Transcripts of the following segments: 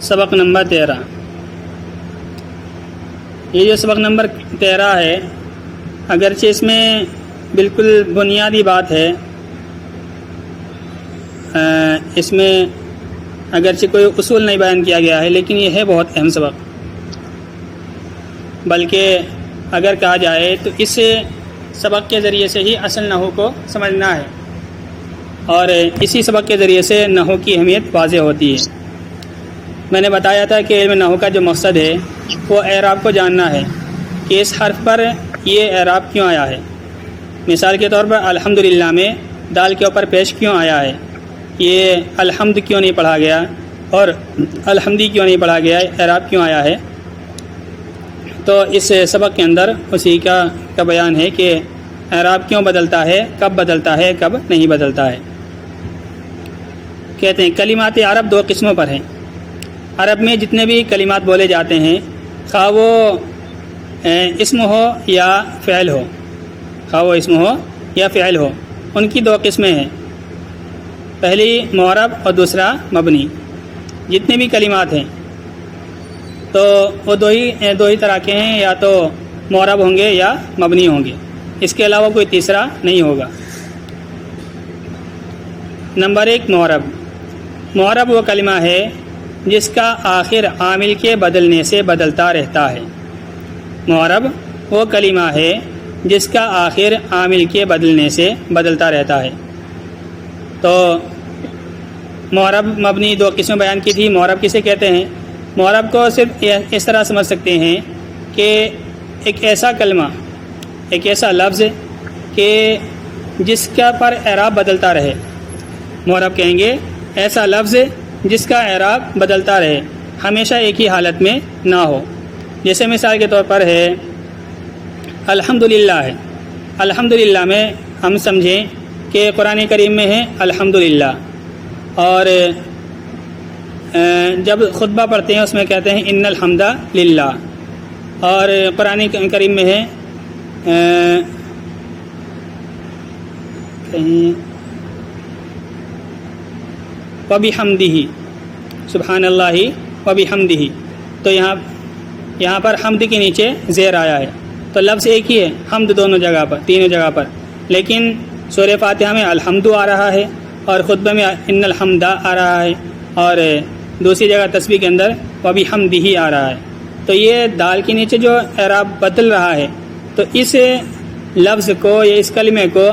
سبق نمبر 13۔ یہ جو سبق نمبر 13 ہے، اگرچہ اس میں بالکل بنیادی بات ہے، اس میں اگرچہ کوئی اصول نہیں بیان کیا گیا ہے، لیکن یہ ہے بہت اہم سبق۔ بلکہ اگر کہا جائے تو اس سبق کے ذریعے سے ہی اصل نحو کو سمجھنا ہے، اور اسی سبق کے ذریعے سے نحو کی اہمیت واضح ہوتی ہے۔ میں نے بتایا تھا کہ علم نحو کا جو مقصد ہے وہ اعراب کو جاننا ہے کہ اس حرف پر یہ اعراب کیوں آیا ہے۔ مثال کے طور پر الحمدللہ میں دال کے اوپر پیش کیوں آیا ہے، یہ الحمد کیوں نہیں پڑھا گیا اور الحمدی کیوں نہیں پڑھا گیا، اعراب کیوں آیا ہے۔ تو اس سبق کے اندر اسی کا بیان ہے کہ اعراب کیوں بدلتا ہے، کب بدلتا ہے، کب نہیں بدلتا ہے۔ کہتے ہیں کلمات عرب دو قسموں پر ہیں۔ عرب میں جتنے بھی کلمات بولے جاتے ہیں، خواہ وہ اسم ہو یا فعل ہو، خواہ وہ اسم ہو یا فعل ہو، ان کی دو قسمیں ہیں، پہلی معرب اور دوسرا مبنی۔ جتنے بھی کلمات ہیں تو وہ دو ہی طرح کے ہیں، یا تو معرب ہوں گے یا مبنی ہوں گے، اس کے علاوہ کوئی تیسرا نہیں ہوگا۔ نمبر 1 معرب۔ معرب وہ کلمہ ہے جس کا آخر عامل کے بدلنے سے بدلتا رہتا ہے۔ معرب وہ کلمہ ہے جس کا آخر عامل کے بدلنے سے بدلتا رہتا ہے۔ تو معرب مبنی دو قسمیں بیان کی تھی۔ معرب کسے کہتے ہیں؟ معرب کو صرف اس طرح سمجھ سکتے ہیں کہ ایک ایسا کلمہ، ایک ایسا لفظ کہ جس کا پر اعراب بدلتا رہے، معرب کہیں گے ایسا لفظ جس کا اعراب بدلتا رہے، ہمیشہ ایک ہی حالت میں نہ ہو۔ جیسے مثال کے طور پر ہے الحمدللہ ہے۔ الحمدللہ میں ہم سمجھیں کہ قرآن کریم میں ہے الحمدللہ، اور جب خطبہ پڑھتے ہیں اس میں کہتے ہیں ان الحمد للہ، اور قرآن کریم میں ہے وَبِحَمْدِهِ سبحان اللہ وَبِحَمْدِهِ، تو یہاں پر حمد کے نیچے زیر آیا ہے، تو لفظ ایک ہی ہے حمد دونوں جگہ پر، تینوں جگہ پر، لیکن سورہ فاتحہ میں الحمد آ رہا ہے اور خطبہ میں ان الحمد آ رہا ہے، اور دوسری جگہ تسبیح کے اندر وَبِحَمْدِهِ آ رہا ہے۔ تو یہ دال کے نیچے جو اعراب بدل رہا ہے، تو اس لفظ کو یا اس کلمے کو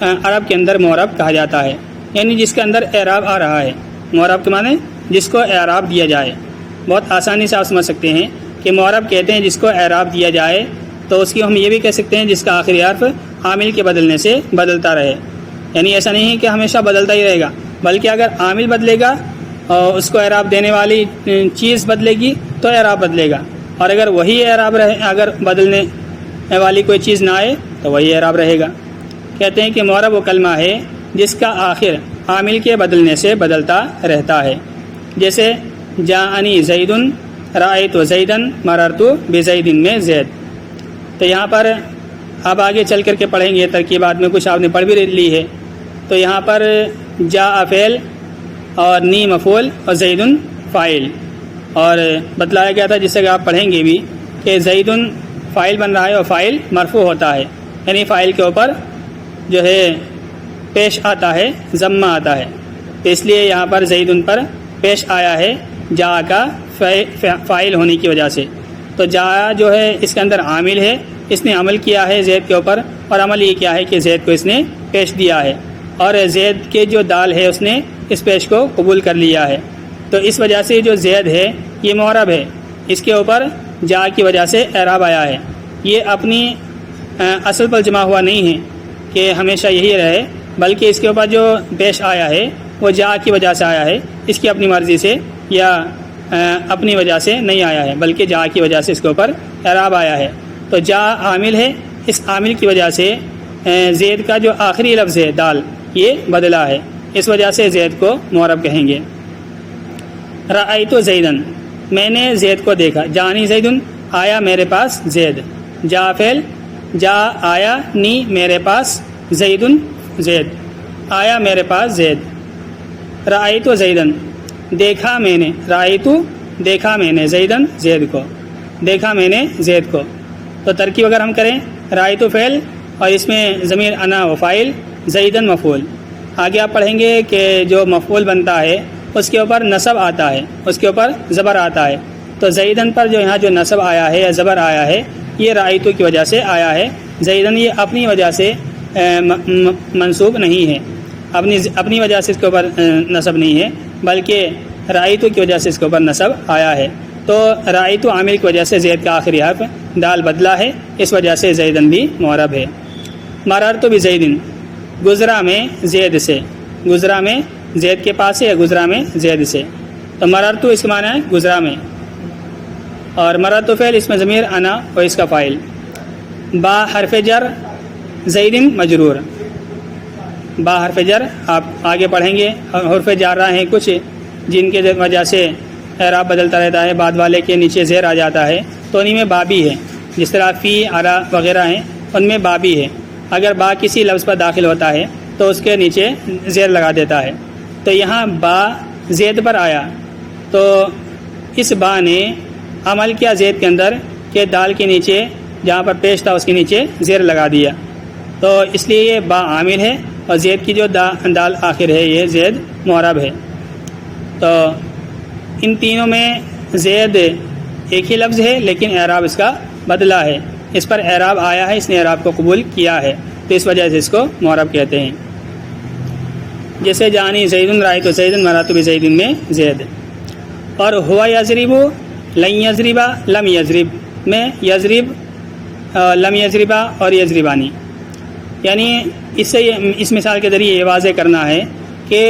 عرب کے اندر معرب کہا جاتا ہے، یعنی جس کے اندر اعراب آ رہا ہے۔ معرب کے معنی جس کو اعراب دیا جائے۔ بہت آسانی سے آپ سمجھ سکتے ہیں کہ معرب کہتے ہیں جس کو اعراب دیا جائے، تو اس کی ہم یہ بھی کہہ سکتے ہیں جس کا آخری حرف عامل کے بدلنے سے بدلتا رہے، یعنی ایسا نہیں ہے کہ ہمیشہ بدلتا ہی رہے گا، بلکہ اگر عامل بدلے گا اور اس کو اعراب دینے والی چیز بدلے گی تو اعراب بدلے گا، اور اگر وہی اعراب رہے، اگر بدلنے والی کوئی چیز نہ آئے تو وہی اعراب رہے گا۔ کہتے ہیں کہ معرب وہ کلمہ ہے جس کا آخر عامل کے بدلنے سے بدلتا رہتا ہے۔ جیسے جاءنی زید رأیت زیدن مررت بزید میں زید۔ تو یہاں پر آپ آگے چل کر کے پڑھیں گے، ترکیبات میں کچھ آپ نے پڑھ بھی لی ہے، تو یہاں پر جاء فعل اور نی مفعول اور زید فاعل، اور بتلایا گیا تھا جس سے کہ آپ پڑھیں گے بھی کہ زید فاعل بن رہا ہے اور فاعل مرفوع ہوتا ہے، یعنی فاعل کے اوپر جو ہے پیش آتا ہے، ضمہ آتا ہے، تو اس لیے یہاں پر زید پر پیش آیا ہے جا کا فاعل ہونے کی وجہ سے۔ تو جا جو ہے اس کے اندر عامل ہے، اس نے عمل کیا ہے زید کے اوپر، اور عمل یہ کیا ہے کہ زید کو اس نے پیش دیا ہے، اور زید کے جو دال ہے اس نے اس پیش کو قبول کر لیا ہے، تو اس وجہ سے جو زید ہے یہ معرب ہے، اس کے اوپر جا کی وجہ سے اعراب آیا ہے۔ یہ اپنی اصل پر جمع ہوا نہیں ہے کہ ہمیشہ یہی رہے، بلکہ اس کے اوپر جو پیش آیا ہے وہ جا کی وجہ سے آیا ہے، اس کی اپنی مرضی سے یا اپنی وجہ سے نہیں آیا ہے، بلکہ جا کی وجہ سے اس کے اوپر اعراب آیا ہے۔ تو جا عامل ہے، اس عامل کی وجہ سے زید کا جو آخری لفظ ہے دال یہ بدلا ہے، اس وجہ سے زید کو معرب کہیں گے۔ رأیت زیدن، میں نے زید کو دیکھا، جانی زیدن، آیا میرے پاس زید، جا فعل، جا آیا، نی میرے پاس، زیدن زید، آیا میرے پاس زید۔ رأیت زیدن، دیکھا میں نے، رأیت دیکھا میں نے زیدن زید کو، دیکھا میں نے زید کو۔ تو ترکیب اگر ہم کریں رائیت فعل اور اس میں ضمیر انا و فاعل، زیدن مفعول۔ آگے آپ پڑھیں گے کہ جو مفعول بنتا ہے اس کے اوپر نصب آتا ہے، اس کے اوپر زبر آتا ہے۔ تو زیدن پر جو یہاں جو نصب آیا ہے یا زبر آیا ہے یہ رائیتو کی وجہ سے آیا ہے۔ زیدن یہ اپنی وجہ سے منصوب نہیں ہے، اپنی وجہ سے اس کے اوپر نصب نہیں ہے، بلکہ رائیتو کی وجہ سے اس کے اوپر نصب آیا ہے۔ تو رائیتو عامل کی وجہ سے زید کا آخری حرف دال بدلا ہے، اس وجہ سے زیدن بھی معرب ہے۔ مررت بزیدن، گزرا میں زید سے، گزرا میں زید کے پاس سے یا گزرا میں زید سے۔ تو مررت اس کا معنی ہے گزرا میں، اور مررت فعل اس میں ضمیر انا اور اس کا فاعل۔ با حرف جر زیدن مجرور، با حرف جر آپ آگے پڑھیں گے، حرف جارہ ہیں کچھ جن کے وجہ سے اعراب بدلتا رہتا ہے، بعد والے کے نیچے زیر آ جاتا ہے، تو انہیں میں با بھی ہے، جس طرح فی علا وغیرہ ہیں ان میں با بھی ہے۔ اگر با کسی لفظ پر داخل ہوتا ہے تو اس کے نیچے زیر لگا دیتا ہے۔ تو یہاں با زید پر آیا تو اس با نے عمل کیا زید کے اندر کہ دال کے نیچے جہاں پر پیش تھا اس کے نیچے زیر لگا دیا، تو اس لیے یہ با عامل ہے، اور زید کی جو دال آخر ہے یہ زید معرب ہے۔ تو ان تینوں میں زید ایک ہی لفظ ہے لیکن اعراب اس کا بدلا ہے، اس پر اعراب آیا ہے، اس نے اعراب کو قبول کیا ہے، تو اس وجہ سے اس کو معرب کہتے ہیں۔ جیسے جانی زیدن رائیت زیدن مررت بزیدن میں زید، اور ہوا یضرب لن یضربا لم یضرب میں یضرب لم یضربا اور یضربانی، یعنی اس مثال کے ذریعے یہ واضح کرنا ہے کہ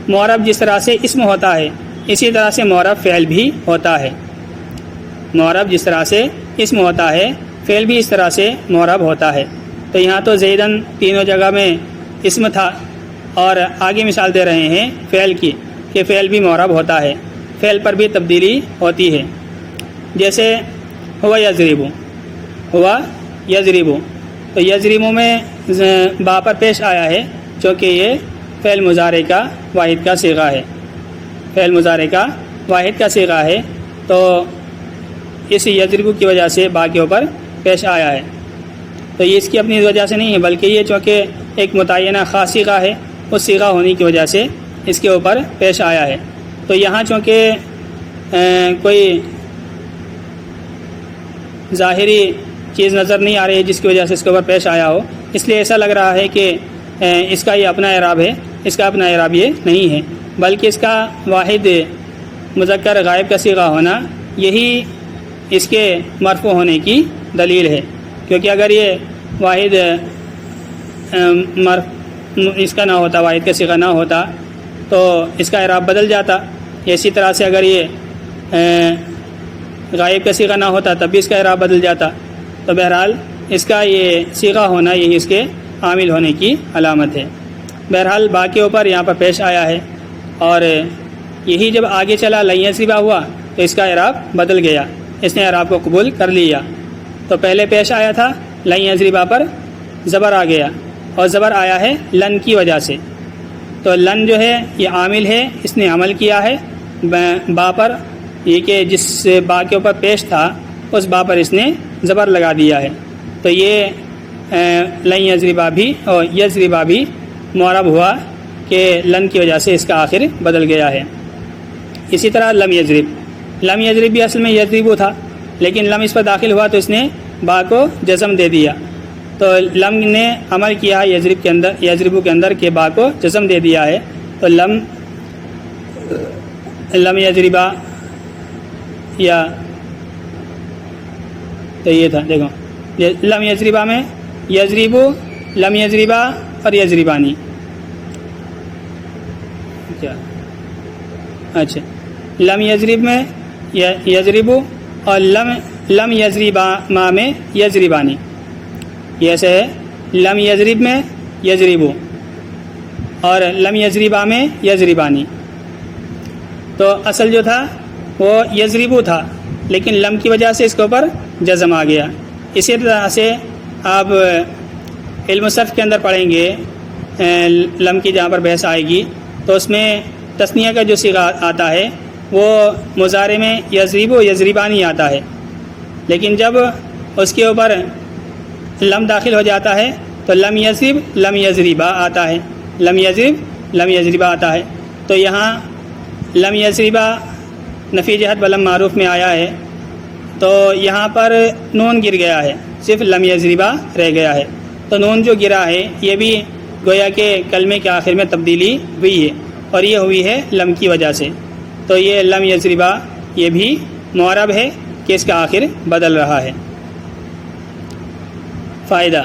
معرب جس طرح سے اسم ہوتا ہے اسی طرح سے معرب فعل بھی ہوتا ہے، معرب جس طرح سے اسم ہوتا ہے فعل بھی اس طرح سے معرب ہوتا ہے۔ تو یہاں تو زیدن تینوں جگہ میں اسم تھا، اور آگے مثال دے رہے ہیں فعل کی کہ فعل بھی معرب ہوتا ہے، فعل پر بھی تبدیلی ہوتی ہے۔ جیسے ہوا یضرب، ہوا یضرب، تو یضرب میں با پر پیش آیا ہے چونکہ یہ فعل مضارع کا واحد کا صیغہ ہے، فعل مضارع کا واحد کا صیغہ ہے، تو اس یضرب کی وجہ سے با کے اوپر پیش آیا ہے۔ تو یہ اس کی اپنی وجہ سے نہیں ہے، بلکہ یہ چونکہ ایک متعینہ خاص صیغہ ہے، اس صیغہ ہونے کی وجہ سے اس کے اوپر پیش آیا ہے۔ تو یہاں چونکہ کوئی ظاہری چیز نظر نہیں آ رہی ہے جس کی وجہ سے اس کے اوپر پیش آیا ہو، اس لیے ایسا لگ رہا ہے کہ اس کا یہ اپنا اعراب ہے، اس کا اپنا اعراب یہ نہیں ہے، بلکہ اس کا واحد مذکر غائب کا صیغہ ہونا یہی اس کے مرفوع ہونے کی دلیل ہے، کیونکہ اگر یہ واحد اس کا نہ ہوتا، واحد کا صیغہ نہ ہوتا تو اس کا اعراب بدل جاتا۔ اسی طرح سے اگر یہ غائب کا صیغہ نہ ہوتا تب بھی اس کا اعراب بدل جاتا۔ تو بہرحال اس کا یہ صیغہ ہونا یہی اس کے عامل ہونے کی علامت ہے۔ بہرحال با کے اوپر یہاں پر پیش آیا ہے، اور یہی جب آگے چلا لن یضربا ہوا تو اس کا اعراب بدل گیا، اس نے اعراب کو قبول کر لیا۔ تو پہلے پیش آیا تھا لن یضربا پر زبر آ گیا، اور زبر آیا ہے لن کی وجہ سے، تو لن جو ہے یہ عامل ہے، اس نے عمل کیا ہے با پر، یہ کہ جس با کے اوپر پیش تھا اس با پر اس نے زبر لگا دیا ہے، تو یہ لن یضربا بھی اور یضربا بھی معرب ہوا کہ لن کی وجہ سے اس کا آخر بدل گیا ہے۔ اسی طرح لم یضرب، لم یضرب بھی اصل میں یضربو تھا، لیکن لم اس پر داخل ہوا تو اس نے با کو جزم دے دیا، تو لم نے عمل کیا ہے یضرب کے اندر، یضربو کے اندر کہ با کو جزم دے دیا ہے، تو لم یضربا یا تو یہ تھا، دیکھو لم یضربا میں یضربو، لم یضربا اور یضربانی، کیا اچھا لم یضرب میں یضربو اور لم یضربا ما میں یضربانی، یہ ایسے ہے لم یضرب میں یضربو اور لم یضربا میں یضربانی۔ تو اصل جو تھا وہ یضربو تھا، لیکن لم کی وجہ سے اس کے اوپر جزم آ گیا۔ اسی طرح سے آپ علم صرف کے اندر پڑھیں گے، لم کی جہاں پر بحث آئے گی تو اس میں تثنیہ کا جو صیغہ آتا ہے وہ مضارع میں یضرب و یضربانی آتا ہے، لیکن جب اس کے اوپر لم داخل ہو جاتا ہے تو لم یضرب لم یضربا آتا ہے، لم یضرب لم یضربا آتا ہے۔ تو یہاں لم یضربا نفی جہت بلم معروف میں آیا ہے، تو یہاں پر نون گر گیا ہے، صرف لم یضربا رہ گیا ہے۔ تو نون جو گرا ہے یہ بھی گویا کہ کلمے کے آخر میں تبدیلی ہوئی ہے، اور یہ ہوئی ہے لم کی وجہ سے۔ تو یہ لم یضربا یہ بھی معرب ہے کہ اس کا آخر بدل رہا ہے۔ فائدہ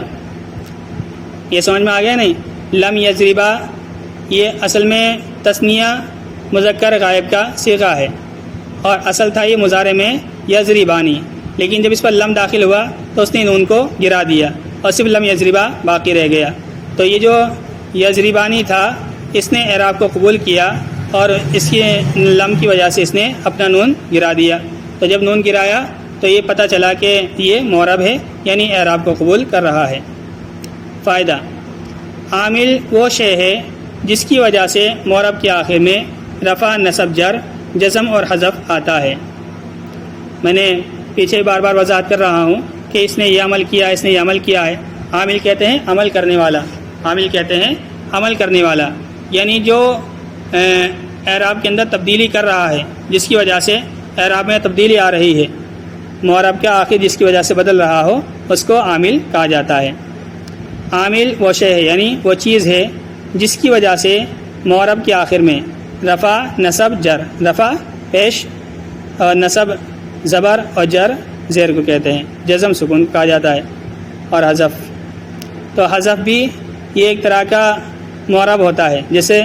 یہ سمجھ میں آ گیا نہیں؟ لم یضربا یہ اصل میں تثنیہ مذکر غائب کا صیغہ ہے، اور اصل تھا یہ مضارع میں یضربانی، لیکن جب اس پر لم داخل ہوا تو اس نے نون کو گرا دیا اور صرف لم یضربا باقی رہ گیا۔ تو یہ جو یضربانی تھا اس نے اعراب کو قبول کیا، اور اس کی لم کی وجہ سے اس نے اپنا نون گرا دیا۔ تو جب نون گرایا تو یہ پتہ چلا کہ یہ معرب ہے، یعنی اعراب کو قبول کر رہا ہے۔ فائدہ عامل وہ شے ہے جس کی وجہ سے معرب کے آخر میں رفع، نصب، جر، جزم اور حذف آتا ہے۔ میں نے پیچھے بار بار وضاحت کر رہا ہوں کہ اس نے یہ عمل کیا، اس نے یہ عمل کیا ہے۔ عامل کہتے ہیں عمل کرنے والا، عامل کہتے ہیں عمل کرنے والا، یعنی جو اعراب کے اندر تبدیلی کر رہا ہے، جس کی وجہ سے اعراب میں تبدیلی آ رہی ہے، معرب کا آخر جس کی وجہ سے بدل رہا ہو، اس کو عامل کہا جاتا ہے۔ عامل وہ شے ہے، یعنی وہ چیز ہے جس کی وجہ سے معرب کے آخر میں رفع، نصب، جر، رفع پیش اور نصب زبر اور جر زیر کو کہتے ہیں، جزم سکون کہا جاتا ہے، اور حذف۔ تو حذف بھی یہ ایک طرح کا معرب ہوتا ہے، جیسے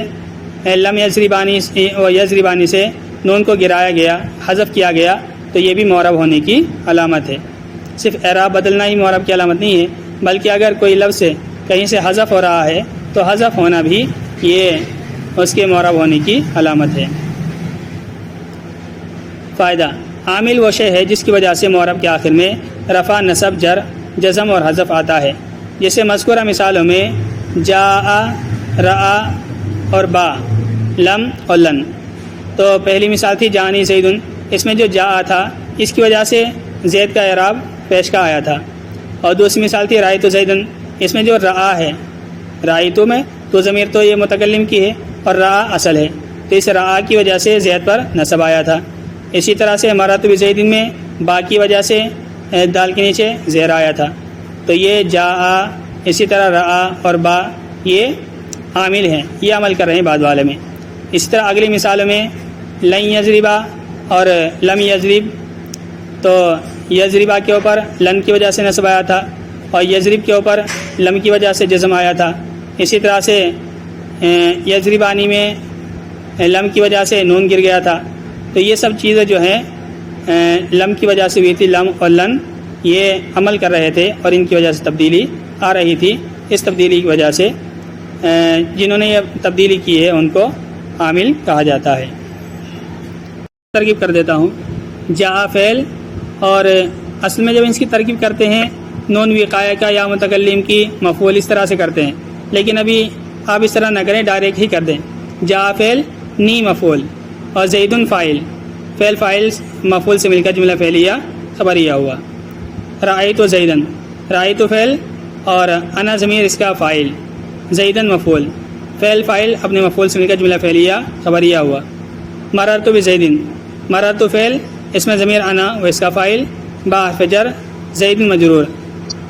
لم یضربانی سے نون کو گرایا گیا، حذف کیا گیا، تو یہ بھی معرب ہونے کی علامت ہے۔ صرف اعراب بدلنا ہی معرب کی علامت نہیں ہے، بلکہ اگر کوئی لفظ سے کہیں سے حذف ہو رہا ہے تو حذف ہونا بھی یہ اس کے معرب ہونے کی علامت ہے۔ فائدہ عامل وہ شے ہے جس کی وجہ سے معرب کے آخر میں رفع، نصب، جر، جزم اور حذف آتا ہے، جیسے مذکورہ مثالوں میں جاء، رأى اور با، لم اور لن۔ تو پہلی مثال تھی جانی زیدن، اس میں جو جاء تھا اس کی وجہ سے زید کا اعراب پیش کا آیا تھا، اور دوسری مثال تھی رأیت زیدن، اس میں جو رأى ہے، رأیت میں تو ضمیر تو یہ متکلم کی ہے اور رأى اصل ہے، تو اس رأى کی وجہ سے زید پر نصب آیا تھا۔ اسی طرح سے مررت بزیدن میں با کی وجہ سے دال کے نیچے زیر آیا تھا، تو یہ جاء، اسی طرح رأى اور با یہ عامل ہیں، یہ عمل کر رہے ہیں بعد والے میں۔ اسی طرح اگلی مثالوں میں لن یضربا اور لم یضرب، تو یضربا کے اوپر لن کی وجہ سے نصب آیا تھا، اور یضرب کے اوپر لم کی وجہ سے جزم آیا تھا۔ اسی طرح سے یضربانی میں لم کی وجہ سے نون گر گیا تھا۔ تو یہ سب چیزیں جو ہیں لم کی وجہ سے ہوئی تھی، لم اور لن یہ عمل کر رہے تھے اور ان کی وجہ سے تبدیلی آ رہی تھی۔ اس تبدیلی کی وجہ سے جنہوں نے یہ تبدیلی کی ہے ان کو عامل کہا جاتا ہے۔ ترکیب کر دیتا ہوں، جاء فعل، اور اصل میں جب اس کی ترکیب کرتے ہیں نون وقایہ کا یا متکلم کی مفعول اس طرح سے کرتے ہیں، لیکن ابھی آپ اس طرح نہ کریں، ڈائریکٹ ہی کر دیں۔ جاء فعل، نی مفعول، اور زیدن فاعل، فعل فاعل مفعول سے مل کر جملہ فعلیہ خبریہ ہوا۔ رأیت زیدن، رأیت فعل اور انا ضمیر اس کا فاعل، زیدن مفعول، فعل فاعل اپنے مفعول سے مل کر جملہ فعلیہ خبریہ ہوا۔ مررت بزیدن، مررت فعل اس میں ضمیر انا و اس کا فاعل، با حرف جر، زیدن مجرور،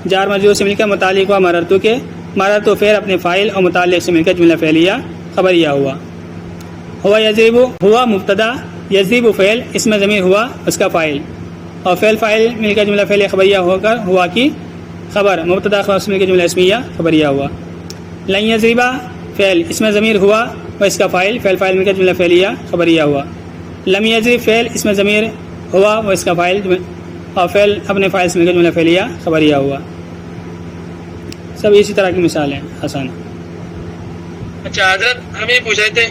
جار مجرور سے مل کر متعلق ہوا مررت کے، مررت فعل اپنے فاعل اور متعلق سے مل کر جملہ فعلیہ خبریہ ہوا۔ ہوا یضرب، ہوا مبتدا، یضرب فعل اس میں ضمیر ہوا اس کا فاعل، اور فعل فاعل مل کر جملہ فعلیہ خبریہ ہو کر ہوا کی خبر، مبتدا خبر سے مل کر جملہ اسمیہ خبریہ ہوا۔ لن یضربا فعل اس میں ضمیر ہوا و اس کا فاعل، فعل فاعل مل کر جملہ فعلیہ خبریہ ہوا۔ لم یضرب فعل اس میں ضمیر ہوا و اس کا فاعل، اور فعل اپنے فاعل سے مل کر جملہ فعلیہ خبریہ ہوا۔ سب اسی طرح کی مثال ہیں، آسان۔ اچھا حضرت ہم یہ پوچھ رہے تھے